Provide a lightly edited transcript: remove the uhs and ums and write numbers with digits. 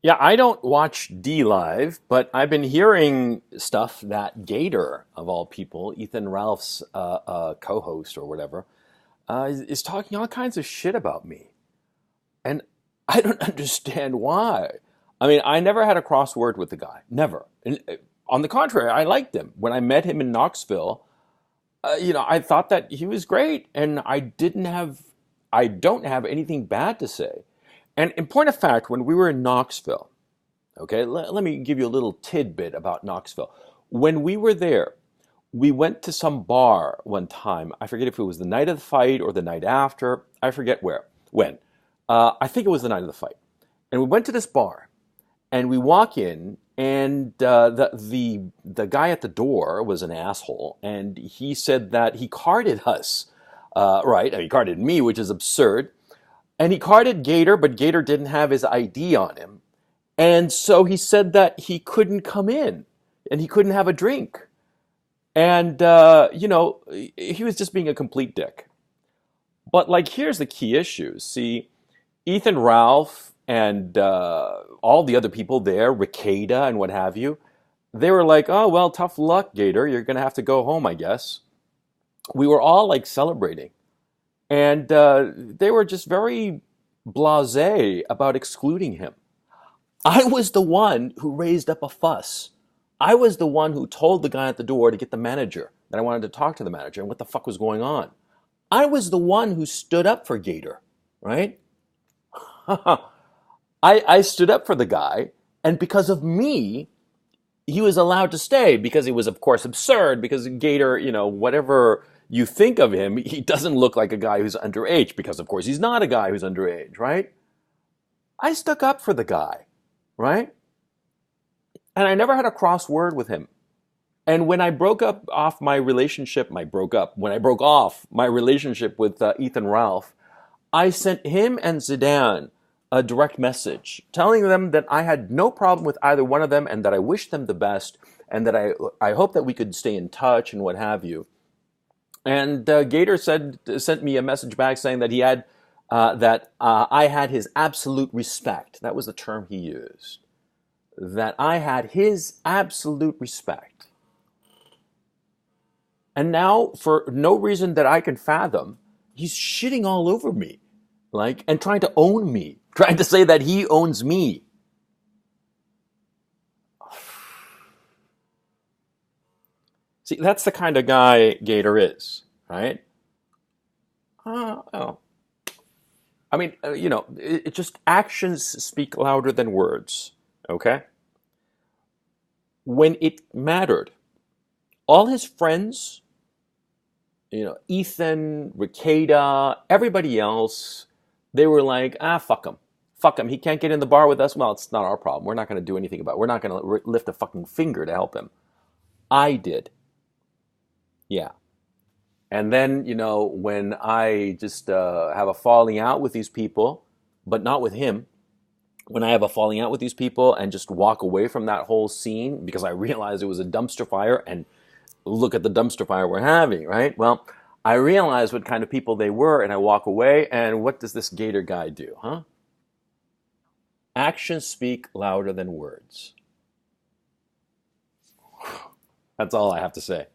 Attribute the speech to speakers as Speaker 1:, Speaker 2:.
Speaker 1: Yeah, I don't watch D Live, but I've been hearing stuff that Gaytor, of all people, Ethan Ralph's co-host or whatever, is talking all kinds of shit about me. And I don't understand why. I mean, I never had a crossword with the guy. Never. And, on the contrary, I liked him. When I met him in Knoxville, I thought that he was great, and I don't have anything bad to say. And in point of fact, when we were in Knoxville, okay, let me give you a little tidbit about Knoxville. When we were there, we went to some bar one time. I forget if it was the night of the fight or the night after. I forget when. I think it was the night of the fight. And we went to this bar, and we walk in, and the guy at the door was an asshole, and he said that he carded us. Right, he carded me, which is absurd. And he carded Gaytor, but Gaytor didn't have his ID on him. And so he said that he couldn't come in and he couldn't have a drink. And, he was just being a complete dick. But, like, here's the key issue. See, Ethan Ralph and all the other people there, Ricada and what have you, they were like, oh, well, tough luck, Gaytor. You're going to have to go home, I guess. We were all, like, celebrating. And they were just very blasé about excluding him. I was the one who raised up a fuss. I was the one who told the guy at the door to get the manager, that I wanted to talk to the manager and what the fuck was going on. I was the one who stood up for Gaytor, right? I stood up for the guy, and because of me, he was allowed to stay, because it was, of course, absurd, because Gaytor, whatever you think of him, he doesn't look like a guy who's underage, because, of course, he's not a guy who's underage, right? I stuck up for the guy, right? And I never had a cross word with him. And when I broke off my relationship with Ethan Ralph, I sent him and Zidane a direct message telling them that I had no problem with either one of them and that I wished them the best and that I hope that we could stay in touch and what have you. And Gaytor sent me a message back saying that I had his absolute respect. That was the term he used. That I had his absolute respect. And now, for no reason that I can fathom, he's shitting all over me, and trying to own me, trying to say that he owns me. See, that's the kind of guy Gaytor is, right? Oh. I mean, it just actions speak louder than words, okay? When it mattered, all his friends, Ethan, Ricada, everybody else, they were like, fuck him. Fuck him. He can't get in the bar with us. Well, it's not our problem. We're not going to do anything about it. We're not going to lift a fucking finger to help him. I did. Yeah. And then, when I just have a falling out with these people, but not with him, when I have a falling out with these people and just walk away from that whole scene because I realized it was a dumpster fire, and look at the dumpster fire we're having, right? Well, I realized what kind of people they were, and I walk away, and what does this Gaytor guy do, huh? Actions speak louder than words. That's all I have to say.